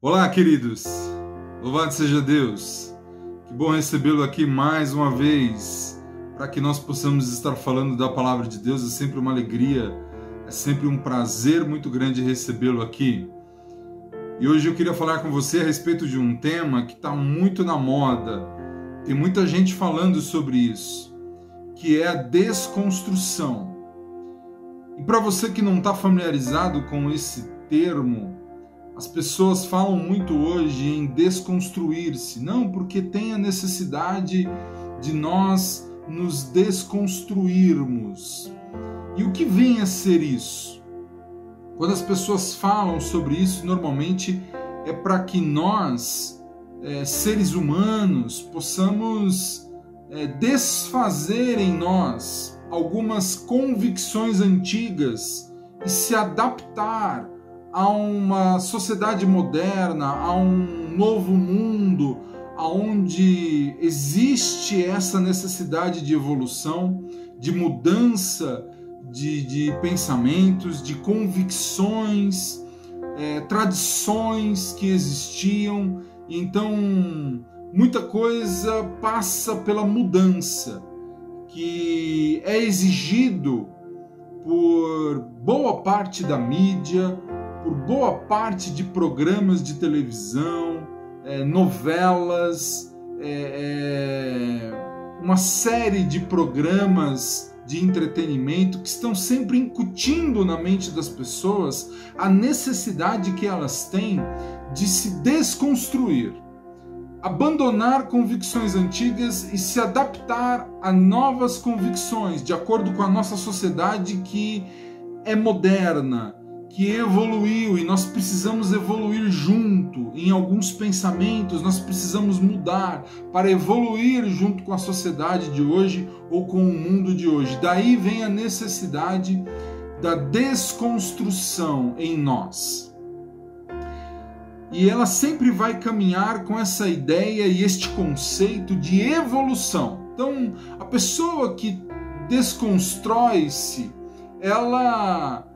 Olá, queridos! Louvado seja Deus! Que bom recebê-lo aqui mais uma vez, para que nós possamos estar falando da Palavra de Deus. É sempre uma alegria, é sempre um prazer muito grande recebê-lo aqui. E hoje eu queria falar com você a respeito de um tema que está muito na moda. Tem muita gente falando sobre isso, que é a desconstrução. E para você que não está familiarizado com esse termo, as pessoas falam muito hoje em desconstruir-se. Não, porque tem a necessidade de nós nos desconstruirmos. E o que vem a ser isso? Quando as pessoas falam sobre isso, normalmente é para que nós, seres humanos, possamos desfazer em nós algumas convicções antigas e se adaptar a uma sociedade moderna, a um novo mundo, onde existe essa necessidade de evolução, de mudança de pensamentos, de convicções, tradições que existiam. Então, muita coisa passa pela mudança, que é exigido por boa parte da mídia, por boa parte de programas de televisão, novelas, uma série de programas de entretenimento que estão sempre incutindo na mente das pessoas a necessidade que elas têm de se desconstruir, abandonar convicções antigas e se adaptar a novas convicções, de acordo com a nossa sociedade que é moderna, que evoluiu, e nós precisamos evoluir junto. Em alguns pensamentos nós precisamos mudar para evoluir junto com a sociedade de hoje ou com o mundo de hoje. Daí vem a necessidade da desconstrução em nós. E ela sempre vai caminhar com essa ideia e este conceito de evolução. Então, a pessoa que desconstrói-se, ela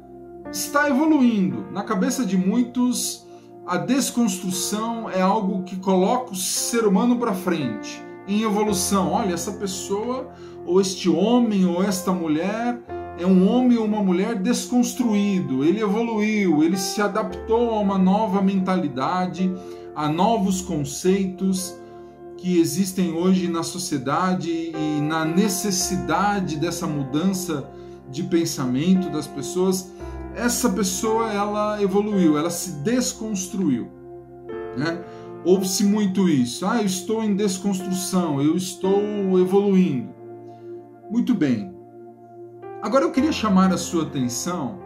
está evoluindo. Na cabeça de muitos, a desconstrução é algo que coloca o ser humano para frente, em evolução. Olha, essa pessoa, ou este homem, ou esta mulher, é um homem ou uma mulher desconstruído. Ele evoluiu, ele se adaptou a uma nova mentalidade, a novos conceitos que existem hoje na sociedade e na necessidade dessa mudança de pensamento das pessoas. Essa pessoa, ela evoluiu, ela se desconstruiu, né? Ouve-se muito isso. Eu estou em desconstrução, eu estou evoluindo. Muito bem. Agora eu queria chamar a sua atenção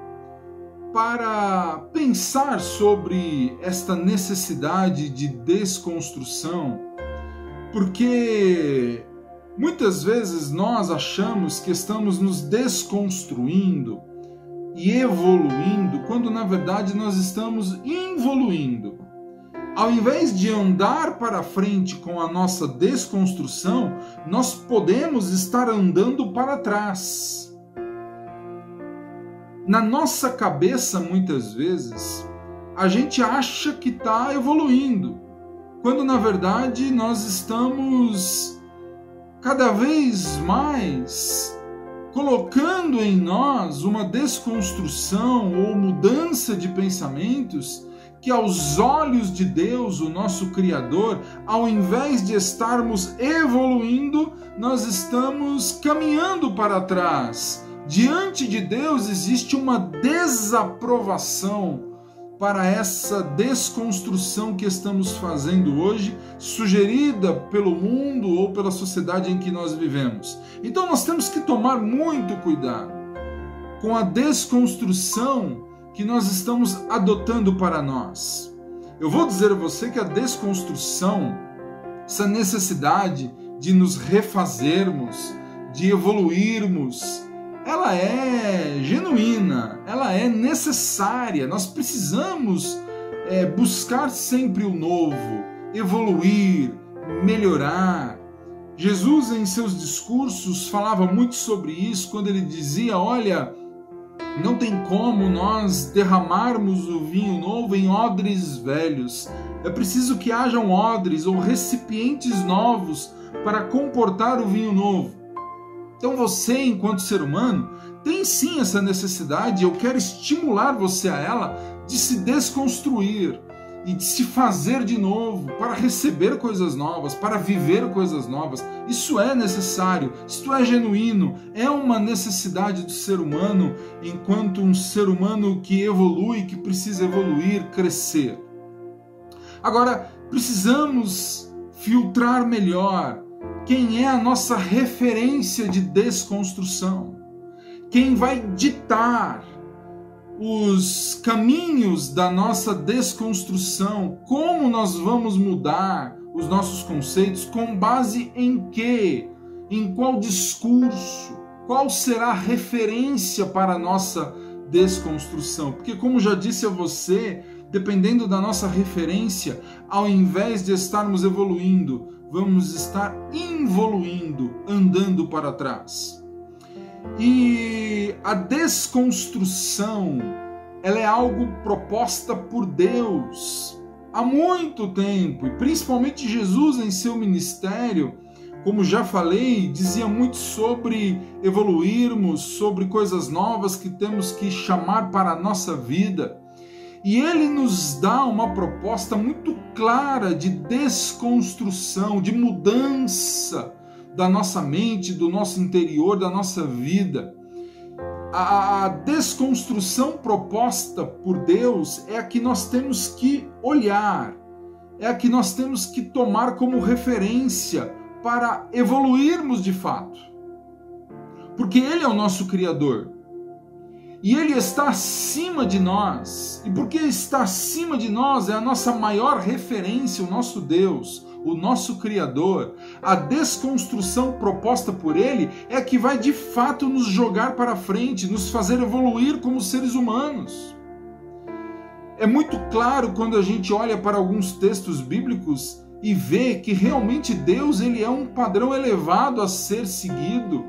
para pensar sobre esta necessidade de desconstrução, porque muitas vezes nós achamos que estamos nos desconstruindo e evoluindo, quando na verdade nós estamos involuindo. Ao invés de andar para frente com a nossa desconstrução, nós podemos estar andando para trás. Na nossa cabeça, muitas vezes, a gente acha que está evoluindo, quando na verdade nós estamos cada vez mais colocando em nós uma desconstrução ou mudança de pensamentos que, aos olhos de Deus, o nosso Criador, ao invés de estarmos evoluindo, nós estamos caminhando para trás. Diante de Deus existe uma desaprovação para essa desconstrução que estamos fazendo hoje, sugerida pelo mundo ou pela sociedade em que nós vivemos. Então nós temos que tomar muito cuidado com a desconstrução que nós estamos adotando para nós. Eu vou dizer a você que a desconstrução, essa necessidade de nos refazermos, de evoluirmos, ela é genuína, ela é necessária. Nós precisamos buscar sempre o novo, evoluir, melhorar. Jesus, em seus discursos, falava muito sobre isso, quando ele dizia: olha, não tem como nós derramarmos o vinho novo em odres velhos. É preciso que hajam odres ou recipientes novos para comportar o vinho novo. Então você, enquanto ser humano, tem sim essa necessidade, eu quero estimular você a ela, de se desconstruir e de se fazer de novo, para receber coisas novas, para viver coisas novas. Isso é necessário, isto é genuíno, é uma necessidade do ser humano, enquanto um ser humano que evolui, que precisa evoluir, crescer. Agora, precisamos filtrar melhor quem é a nossa referência de desconstrução, quem vai ditar os caminhos da nossa desconstrução, como nós vamos mudar os nossos conceitos, com base em quê? Em qual discurso? Qual será a referência para a nossa desconstrução? Porque, como já disse a você, dependendo da nossa referência, ao invés de estarmos evoluindo, vamos estar involuindo, andando para trás. E a desconstrução, ela é algo proposta por Deus há muito tempo, e principalmente Jesus em seu ministério, como já falei, dizia muito sobre evoluirmos, sobre coisas novas que temos que chamar para a nossa vida. E ele nos dá uma proposta muito clara de desconstrução, de mudança da nossa mente, do nosso interior, da nossa vida. A desconstrução proposta por Deus é a que nós temos que olhar, é a que nós temos que tomar como referência para evoluirmos de fato. Porque Ele é o nosso Criador. E Ele está acima de nós. E porque está acima de nós, é a nossa maior referência, o nosso Deus, o nosso Criador. A desconstrução proposta por Ele é que vai de fato nos jogar para frente, nos fazer evoluir como seres humanos. É muito claro quando a gente olha para alguns textos bíblicos e vê que realmente Deus, ele é um padrão elevado a ser seguido.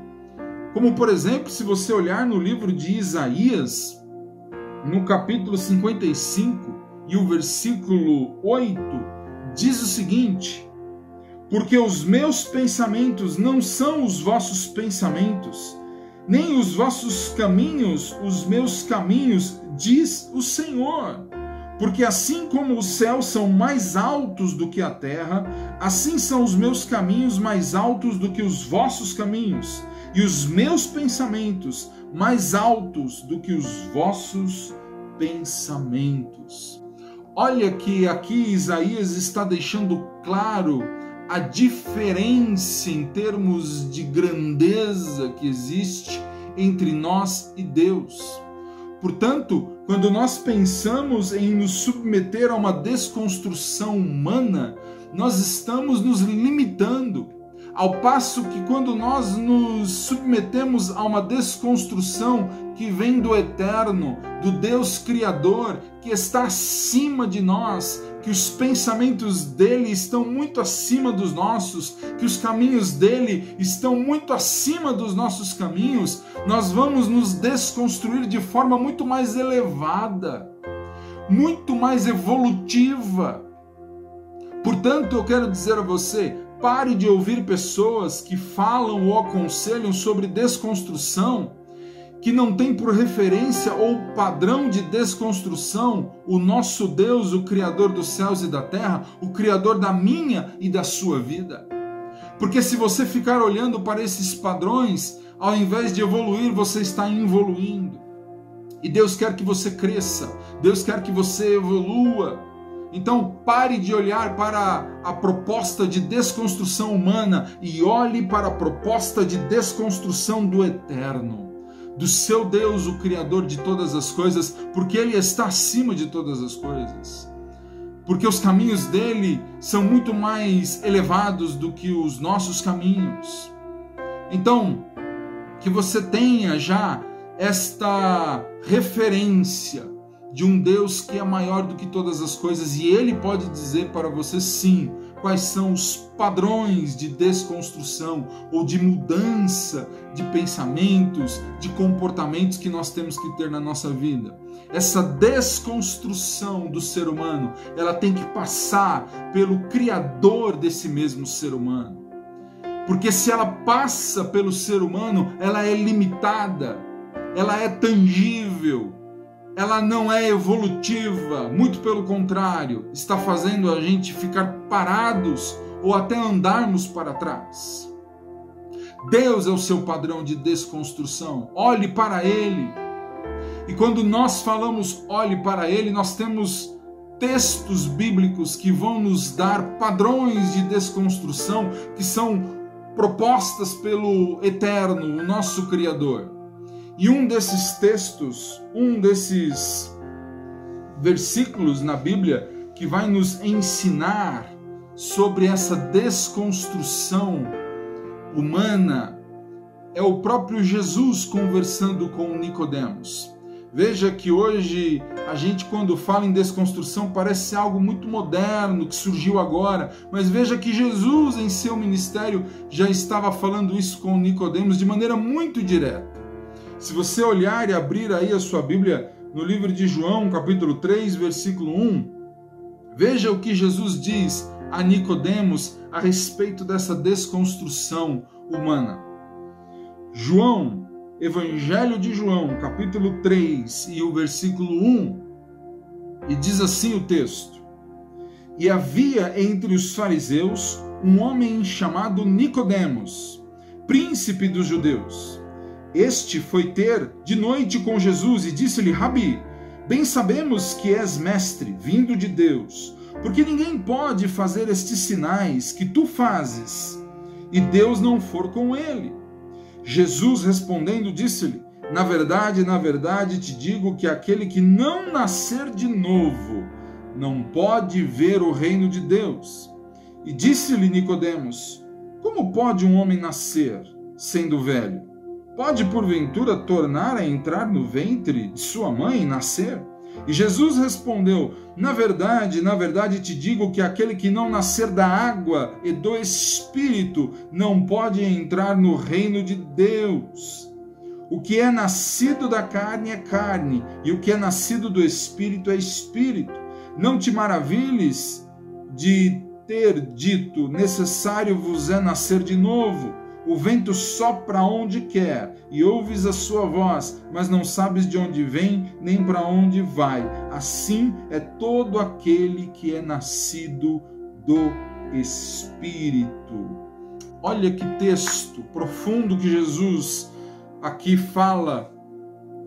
Como, por exemplo, se você olhar no livro de Isaías, no capítulo 55 e o versículo 8, diz o seguinte: porque os meus pensamentos não são os vossos pensamentos, nem os vossos caminhos os meus caminhos, diz o Senhor. Porque assim como os céus são mais altos do que a terra, assim são os meus caminhos mais altos do que os vossos caminhos, e os meus pensamentos mais altos do que os vossos pensamentos. Olha que aqui Isaías está deixando claro a diferença em termos de grandeza que existe entre nós e Deus. Portanto, quando nós pensamos em nos submeter a uma desconstrução humana, nós estamos nos limitando. Ao passo que quando nós nos submetemos a uma desconstrução que vem do Eterno, do Deus Criador, que está acima de nós, que os pensamentos dele estão muito acima dos nossos, que os caminhos dele estão muito acima dos nossos caminhos, nós vamos nos desconstruir de forma muito mais elevada, muito mais evolutiva. Portanto, eu quero dizer a você, pare de ouvir pessoas que falam ou aconselham sobre desconstrução, que não tem por referência ou padrão de desconstrução o nosso Deus, o Criador dos céus e da terra, o Criador da minha e da sua vida. Porque se você ficar olhando para esses padrões, ao invés de evoluir, você está involuindo. E Deus quer que você cresça, Deus quer que você evolua. Então pare de olhar para a proposta de desconstrução humana e olhe para a proposta de desconstrução do Eterno, do seu Deus, o Criador de todas as coisas, porque Ele está acima de todas as coisas. Porque os caminhos dele são muito mais elevados do que os nossos caminhos. Então, que você tenha já esta referência de um Deus que é maior do que todas as coisas, e Ele pode dizer para você sim, quais são os padrões de desconstrução ou de mudança de pensamentos, de comportamentos que nós temos que ter na nossa vida. Essa desconstrução do ser humano, ela tem que passar pelo Criador desse mesmo ser humano. Porque se ela passa pelo ser humano, ela é limitada, ela é tangível, ela não é evolutiva, muito pelo contrário, está fazendo a gente ficar parados ou até andarmos para trás. Deus é o seu padrão de desconstrução, olhe para Ele. E quando nós falamos olhe para Ele, nós temos textos bíblicos que vão nos dar padrões de desconstrução que são propostas pelo Eterno, o nosso Criador. E um desses textos, um desses versículos na Bíblia que vai nos ensinar sobre essa desconstrução humana é o próprio Jesus conversando com Nicodemos. Veja que hoje a gente, quando fala em desconstrução, parece algo muito moderno, que surgiu agora, mas veja que Jesus em seu ministério já estava falando isso com Nicodemos de maneira muito direta. Se você olhar e abrir aí a sua Bíblia no livro de João, capítulo 3, versículo 1, veja o que Jesus diz a Nicodemos a respeito dessa desconstrução humana. Evangelho de João, capítulo 3 e o versículo 1, e diz assim o texto: E havia entre os fariseus um homem chamado Nicodemos, príncipe dos judeus. Este foi ter de noite com Jesus e disse-lhe: Rabi, bem sabemos que és mestre, vindo de Deus, porque ninguém pode fazer estes sinais que tu fazes, e Deus não for com ele. Jesus respondendo disse-lhe: na verdade te digo que aquele que não nascer de novo não pode ver o reino de Deus. E disse-lhe Nicodemos: como pode um homem nascer, sendo velho? Pode porventura tornar a entrar no ventre de sua mãe e nascer? E Jesus respondeu: na verdade te digo que aquele que não nascer da água e do Espírito não pode entrar no reino de Deus. O que é nascido da carne é carne, e o que é nascido do Espírito é Espírito. Não te maravilhes de ter dito: necessário vos é nascer de novo. O vento sopra onde quer, e ouves a sua voz, mas não sabes de onde vem, nem para onde vai. Assim é todo aquele que é nascido do Espírito. Olha que texto profundo que Jesus aqui fala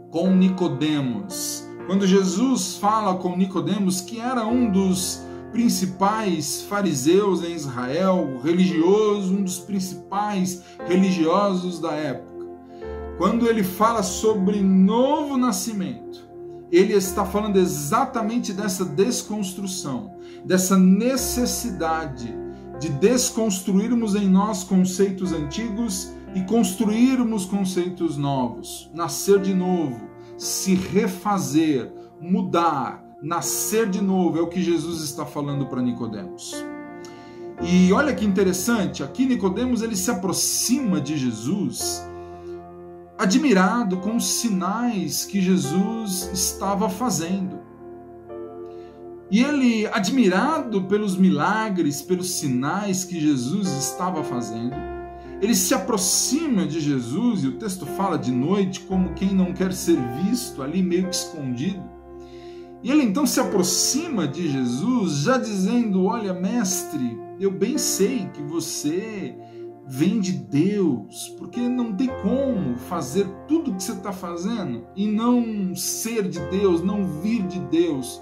com Nicodemos. Quando Jesus fala com Nicodemos, que era um dos principais fariseus em Israel, religioso, um dos principais religiosos da época. Quando ele fala sobre novo nascimento, ele está falando exatamente dessa desconstrução, dessa necessidade de desconstruirmos em nós conceitos antigos e construirmos conceitos novos, nascer de novo, se refazer, mudar, nascer de novo, é o que Jesus está falando para Nicodemos. E olha que interessante, aqui Nicodemos ele se aproxima de Jesus, admirado com os sinais que Jesus estava fazendo. E ele, admirado pelos milagres, pelos sinais que Jesus estava fazendo, ele se aproxima de Jesus, e o texto fala de noite, como quem não quer ser visto, ali meio que escondido. E ele então se aproxima de Jesus, já dizendo: olha, mestre, eu bem sei que você vem de Deus, porque não tem como fazer tudo o que você está fazendo e não ser de Deus, não vir de Deus.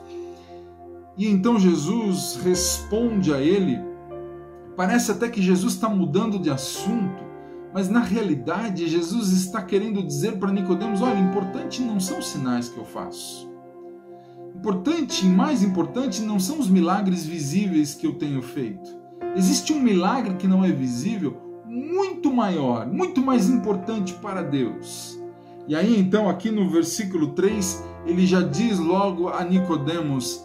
E então Jesus responde a ele, parece até que Jesus está mudando de assunto, mas na realidade Jesus está querendo dizer para Nicodemos: olha, importante não são os sinais que eu faço. Importante e mais importante não são os milagres visíveis que eu tenho feito. Existe um milagre que não é visível, muito maior, muito mais importante para Deus. E aí então aqui no versículo 3, ele já diz logo a Nicodemos: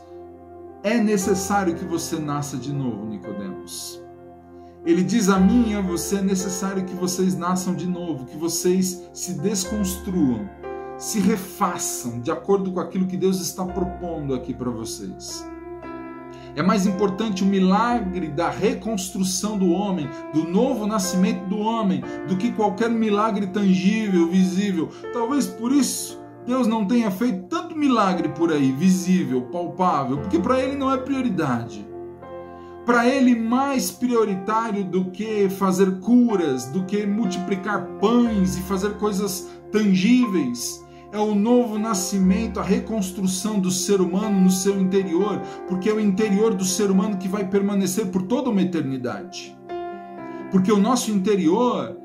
é necessário que você nasça de novo, Nicodemos. Ele diz a mim e a você, é necessário que vocês nasçam de novo, que vocês se desconstruam, se refaçam de acordo com aquilo que Deus está propondo aqui para vocês. É mais importante o milagre da reconstrução do homem, do novo nascimento do homem, do que qualquer milagre tangível, visível. Talvez por isso Deus não tenha feito tanto milagre por aí, visível, palpável, porque para Ele não é prioridade. Para Ele, mais prioritário do que fazer curas, do que multiplicar pães e fazer coisas tangíveis, é o novo nascimento, a reconstrução do ser humano no seu interior, porque é o interior do ser humano que vai permanecer por toda uma eternidade. Porque o nosso interior,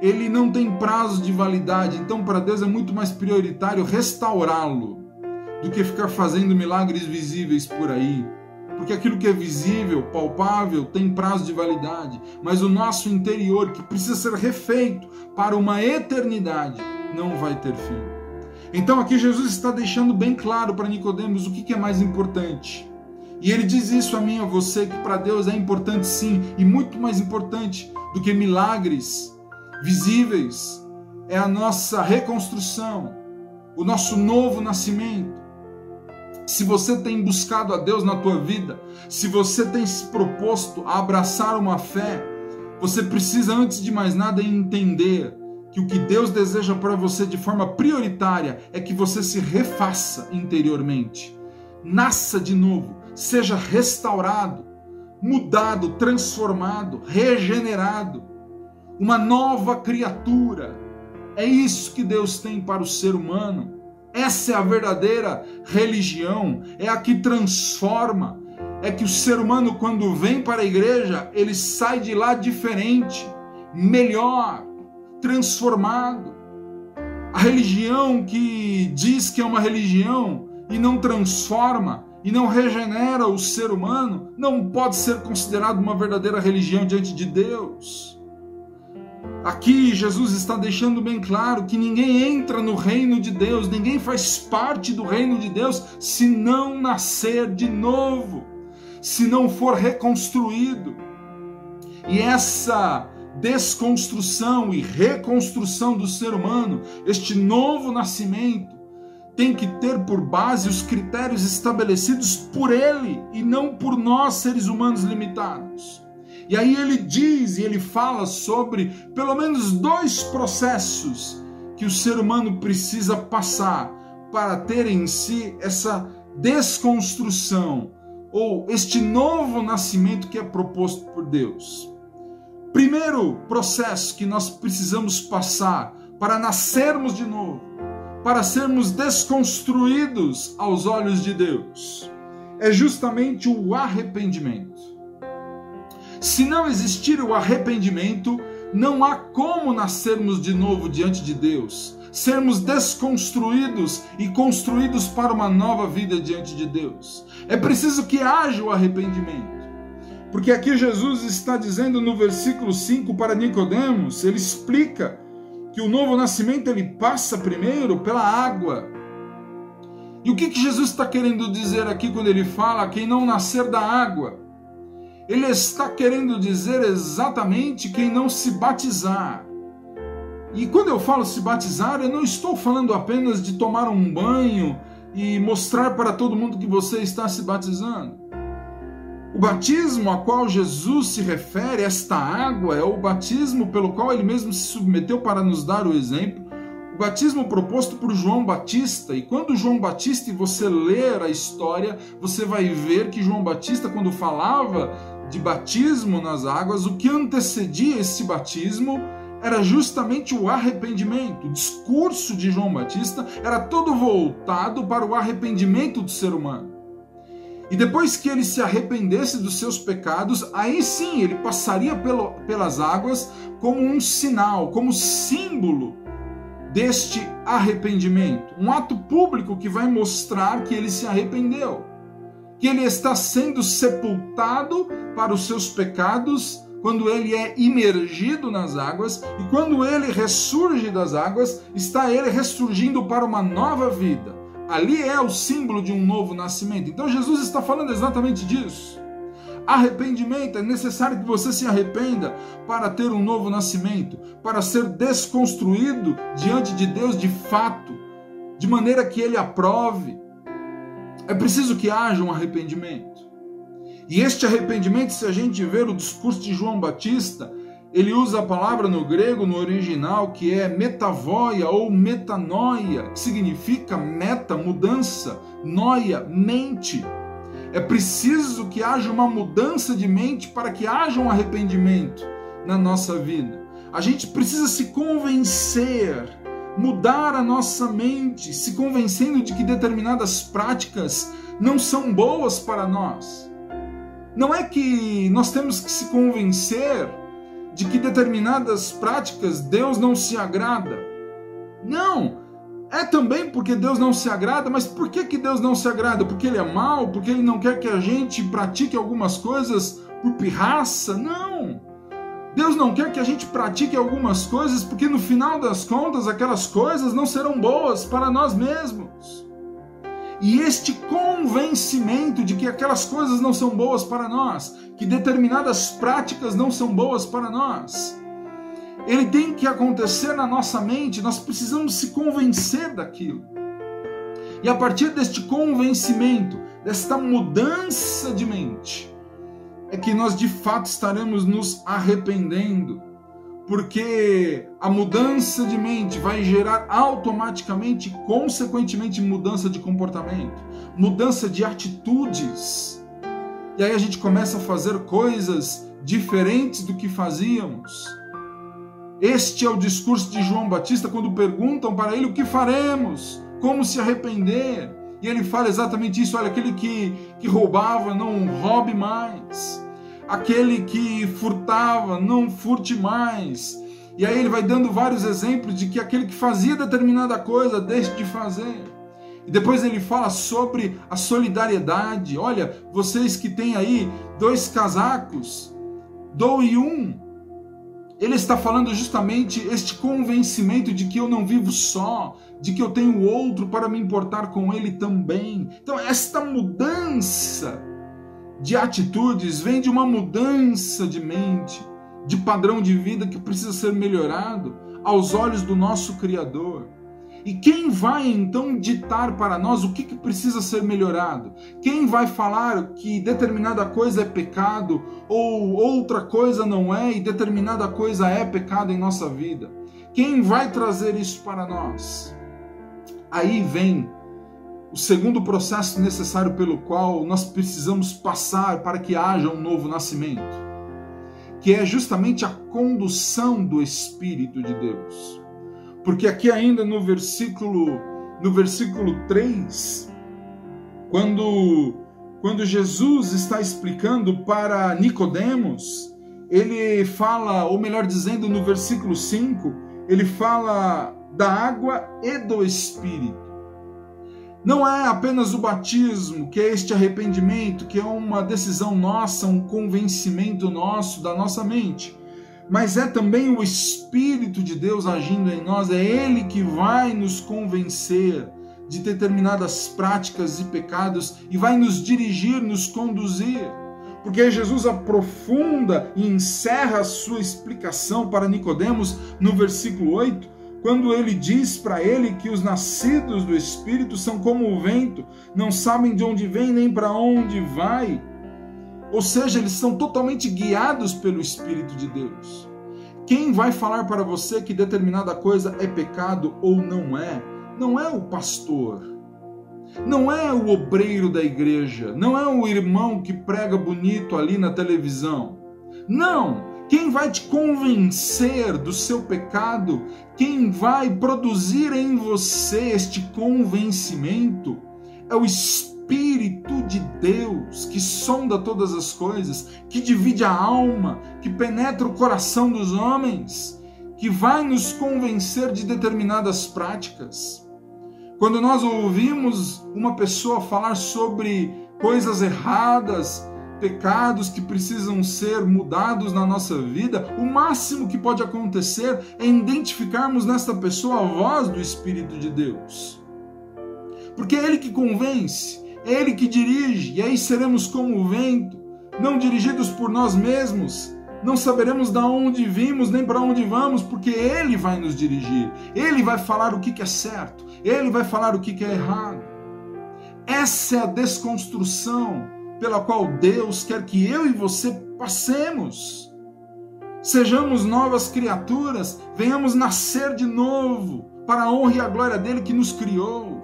ele não tem prazo de validade, então para Deus é muito mais prioritário restaurá-lo do que ficar fazendo milagres visíveis por aí. Porque aquilo que é visível, palpável, tem prazo de validade, mas o nosso interior, que precisa ser refeito para uma eternidade, não vai ter fim. Então aqui Jesus está deixando bem claro para Nicodemos o que é mais importante. E ele diz isso a mim e a você, que para Deus é importante sim, e muito mais importante do que milagres visíveis, é a nossa reconstrução, o nosso novo nascimento. Se você tem buscado a Deus na tua vida, se você tem se proposto a abraçar uma fé, você precisa, antes de mais nada, entender que o que Deus deseja para você de forma prioritária é que você se refaça interiormente, nasça de novo, seja restaurado, mudado, transformado, regenerado, uma nova criatura. É isso que Deus tem para o ser humano. Essa é a verdadeira religião, é a que transforma. É que o ser humano, quando vem para a igreja, ele sai de lá diferente, melhor, transformado. A religião que diz que é uma religião e não transforma e não regenera o ser humano, não pode ser considerado uma verdadeira religião diante de Deus. Aqui Jesus está deixando bem claro que ninguém entra no reino de Deus, ninguém faz parte do reino de Deus se não nascer de novo, se não for reconstruído. E essa desconstrução e reconstrução do ser humano, este novo nascimento, tem que ter por base os critérios estabelecidos por Ele e não por nós, seres humanos limitados. E aí ele diz e ele fala sobre pelo menos 2 processos que o ser humano precisa passar para ter em si essa desconstrução ou este novo nascimento que é proposto por Deus. Primeiro processo que nós precisamos passar para nascermos de novo, para sermos desconstruídos aos olhos de Deus, é justamente o arrependimento. Se não existir o arrependimento, não há como nascermos de novo diante de Deus, sermos desconstruídos e construídos para uma nova vida diante de Deus. É preciso que haja o arrependimento. Porque aqui Jesus está dizendo no versículo 5 para Nicodemos, ele explica que o novo nascimento ele passa primeiro pela água. E o que Jesus está querendo dizer aqui quando ele fala quem não nascer da água? Ele está querendo dizer exatamente quem não se batizar. E quando eu falo se batizar, eu não estou falando apenas de tomar um banho e mostrar para todo mundo que você está se batizando. O batismo a qual Jesus se refere, esta água, é o batismo pelo qual ele mesmo se submeteu para nos dar o exemplo. O batismo proposto por João Batista. E quando João Batista, e você ler a história, você vai ver que João Batista, quando falava de batismo nas águas, o que antecedia esse batismo era justamente o arrependimento. O discurso de João Batista era todo voltado para o arrependimento do ser humano. E depois que ele se arrependesse dos seus pecados, aí sim ele passaria pelas águas como um sinal, como símbolo deste arrependimento. Um ato público que vai mostrar que ele se arrependeu, que ele está sendo sepultado para os seus pecados quando ele é imergido nas águas, e quando ele ressurge das águas, está ele ressurgindo para uma nova vida, Ali é o símbolo de um novo nascimento. Então Jesus está falando exatamente disso. Arrependimento, é necessário que você se arrependa para ter um novo nascimento, para ser desconstruído diante de Deus de fato, de maneira que Ele aprove. É preciso que haja um arrependimento. E este arrependimento, se a gente ver o discurso de João Batista, ele usa a palavra no grego, no original, que é metavoia ou metanoia, que significa meta, mudança, noia, mente. É preciso que haja uma mudança de mente para que haja um arrependimento na nossa vida. A gente precisa se convencer, mudar a nossa mente, se convencendo de que determinadas práticas não são boas para nós. Não é que nós temos que se convencer de que determinadas práticas Deus não se agrada. Não, é também porque Deus não se agrada, mas por que Deus não se agrada? Porque Ele é mau? Porque Ele não quer que a gente pratique algumas coisas por pirraça? Não, Deus não quer que a gente pratique algumas coisas porque no final das contas aquelas coisas não serão boas para nós mesmos. E este convencimento de que aquelas coisas não são boas para nós, que determinadas práticas não são boas para nós, ele tem que acontecer na nossa mente. Nós precisamos se convencer daquilo. E a partir deste convencimento, desta mudança de mente, é que nós de fato estaremos nos arrependendo. Porque a mudança de mente vai gerar automaticamente, consequentemente, mudança de comportamento, mudança de atitudes. E aí a gente começa a fazer coisas diferentes do que fazíamos. Este é o discurso de João Batista quando perguntam para ele o que faremos, como se arrepender. E ele fala exatamente isso: olha, aquele que roubava, não roube mais. Aquele que furtava, não furte mais. E aí ele vai dando vários exemplos de que aquele que fazia determinada coisa, deixe de fazer. E depois ele fala sobre a solidariedade. Olha, vocês que têm aí 2 casacos, doe um. Ele está falando justamente este convencimento de que eu não vivo só, de que eu tenho outro para me importar com ele também. Então esta mudança de atitudes vem de uma mudança de mente, de padrão de vida que precisa ser melhorado aos olhos do nosso Criador. E quem vai então ditar para nós o que precisa ser melhorado? Quem vai falar que determinada coisa é pecado ou outra coisa não é e determinada coisa é pecado em nossa vida? Quem vai trazer isso para nós? Aí vem o segundo processo necessário pelo qual nós precisamos passar para que haja um novo nascimento, que é justamente a condução do Espírito de Deus. Porque aqui ainda no versículo 3, quando Jesus está explicando para Nicodemos, ele fala, ou melhor dizendo, no versículo 5, ele fala da água e do Espírito. Não é apenas o batismo, que é este arrependimento, que é uma decisão nossa, um convencimento nosso, da nossa mente, mas é também o Espírito de Deus agindo em nós. É Ele que vai nos convencer de determinadas práticas e pecados e vai nos dirigir, nos conduzir. Porque Jesus aprofunda e encerra a sua explicação para Nicodemos no versículo 8, quando ele diz para ele que os nascidos do Espírito são como o vento, não sabem de onde vem nem para onde vai. Ou seja, eles são totalmente guiados pelo Espírito de Deus. Quem vai falar para você que determinada coisa é pecado ou não é o pastor, não é o obreiro da igreja, não é o irmão que prega bonito ali na televisão. Não! Quem vai te convencer do seu pecado, quem vai produzir em você este convencimento, é o Espírito de Deus, que sonda todas as coisas, que divide a alma, que penetra o coração dos homens, que vai nos convencer de determinadas práticas. Quando nós ouvimos uma pessoa falar sobre coisas erradas, pecados que precisam ser mudados na nossa vida, o máximo que pode acontecer é identificarmos nesta pessoa a voz do Espírito de Deus. porque é Ele que convence, é Ele que dirige, e aí seremos como o vento, não dirigidos por nós mesmos, não saberemos de onde vimos nem para onde vamos, porque Ele vai nos dirigir, Ele vai falar o que é certo, Ele vai falar o que é errado. Essa é a desconstrução pela qual Deus quer que eu e você passemos. Sejamos novas criaturas, venhamos nascer de novo, para a honra e a glória dele que nos criou.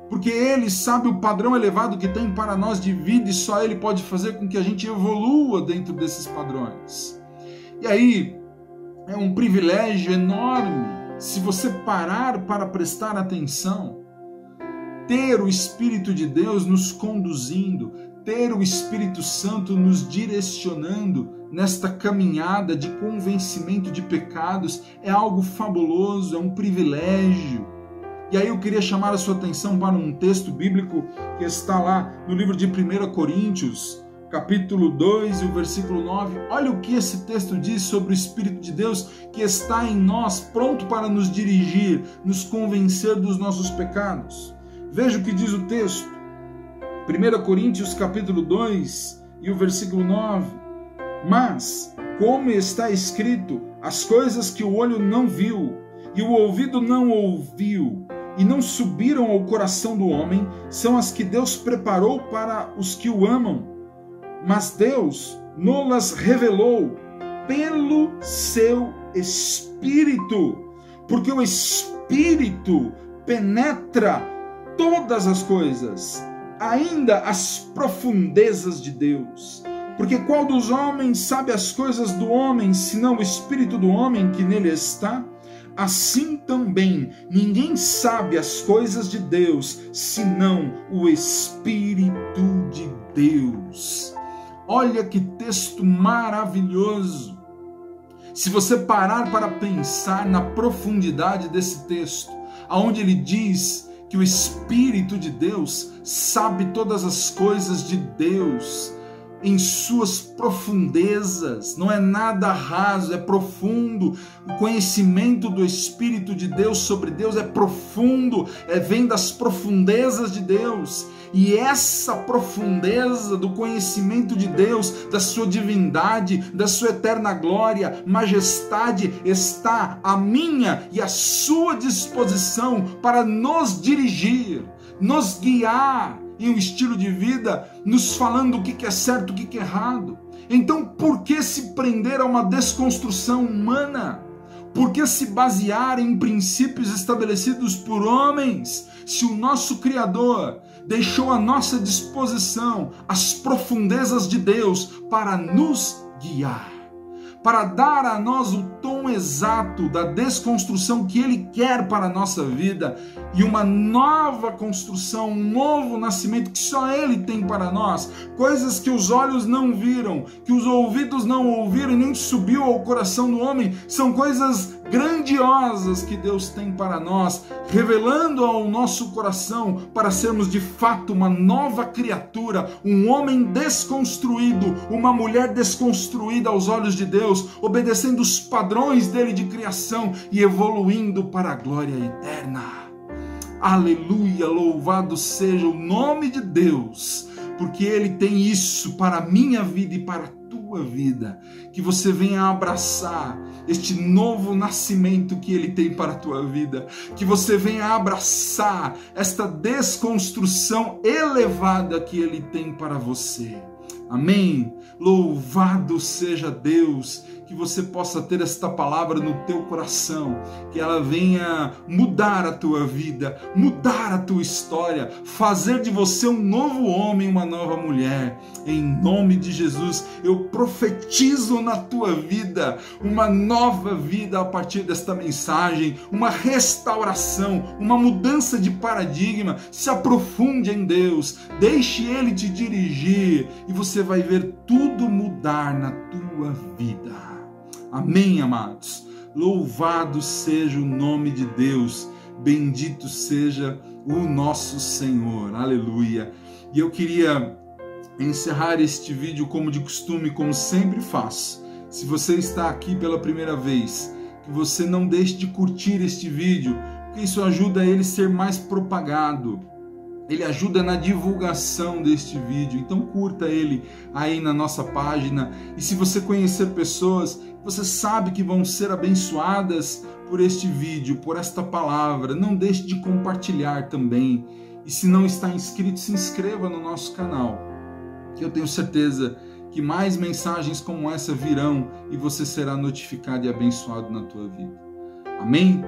Porque Ele sabe o padrão elevado que tem para nós de vida e só Ele pode fazer com que a gente evolua dentro desses padrões. E aí, é um privilégio enorme, se você parar para prestar atenção, ter o Espírito de Deus nos conduzindo, ter o Espírito Santo nos direcionando nesta caminhada de convencimento de pecados é algo fabuloso, é um privilégio. E aí eu queria chamar a sua atenção para um texto bíblico que está lá no livro de 1 Coríntios, capítulo 2 e o versículo 9. Olha o que esse texto diz sobre o Espírito de Deus que está em nós, pronto para nos dirigir, nos convencer dos nossos pecados. Veja o que diz o texto. 1 Coríntios capítulo 2 e o versículo 9. Mas, como está escrito, as coisas que o olho não viu e o ouvido não ouviu e não subiram ao coração do homem, são as que Deus preparou para os que o amam. Mas Deus nos-las revelou pelo seu Espírito, porque o Espírito penetra todas as coisas, ainda as profundezas de Deus. Porque qual dos homens sabe as coisas do homem, senão o Espírito do homem que nele está? Assim também, ninguém sabe as coisas de Deus, senão o Espírito de Deus. Olha que texto maravilhoso. Se você parar para pensar na profundidade desse texto, aonde ele diz que o Espírito de Deus sabe todas as coisas de Deus em suas profundezas, não é nada raso, é profundo. O conhecimento do Espírito de Deus sobre Deus é profundo, vem das profundezas de Deus. E essa profundeza do conhecimento de Deus, da sua divindade, da sua eterna glória, majestade, está à minha e à sua disposição para nos dirigir, nos guiar em um estilo de vida, nos falando o que é certo, o que é errado. Então, por que se prender a uma desconstrução humana? Por que se basear em princípios estabelecidos por homens, se o nosso Criador deixou à nossa disposição as profundezas de Deus para nos guiar, para dar a nós o tom exato da desconstrução que Ele quer para a nossa vida e uma nova construção, um novo nascimento que só Ele tem para nós, coisas que os olhos não viram, que os ouvidos não ouviram e nem subiu ao coração do homem, são coisas grandiosas que Deus tem para nós, revelando ao nosso coração para sermos de fato uma nova criatura, um homem desconstruído, uma mulher desconstruída aos olhos de Deus, obedecendo os padrões dele de criação e evoluindo para a glória eterna. Aleluia, louvado seja o nome de Deus, porque Ele tem isso para a minha vida e para a tua vida, que você venha abraçar este novo nascimento que Ele tem para a tua vida, que você venha abraçar esta desconstrução elevada que Ele tem para você. Amém? Louvado seja Deus, que você possa ter esta palavra no teu coração, que ela venha mudar a tua vida, mudar a tua história, fazer de você um novo homem, uma nova mulher. Em nome de Jesus, eu profetizo na tua vida uma nova vida a partir desta mensagem, uma restauração, uma mudança de paradigma. Se aprofunde em Deus, deixe Ele te dirigir e você vai ver tudo mudar na tua vida. Amém, amados? Louvado seja o nome de Deus, bendito seja o nosso Senhor, aleluia. E eu queria encerrar este vídeo como de costume, como sempre faço. Se você está aqui pela primeira vez, que você não deixe de curtir este vídeo, porque isso ajuda ele a ser mais propagado. ele ajuda na divulgação deste vídeo, então curta ele aí na nossa página. E se você conhecer pessoas, você sabe que vão ser abençoadas por este vídeo, por esta palavra, não deixe de compartilhar também. E se não está inscrito, se inscreva no nosso canal, que eu tenho certeza que mais mensagens como essa virão e você será notificado e abençoado na tua vida. Amém?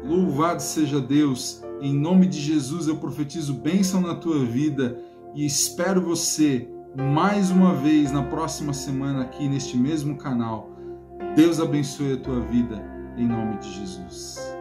Louvado seja Deus. Em nome de Jesus eu profetizo bênção na tua vida e espero você mais uma vez na próxima semana aqui neste mesmo canal. Deus abençoe a tua vida em nome de Jesus.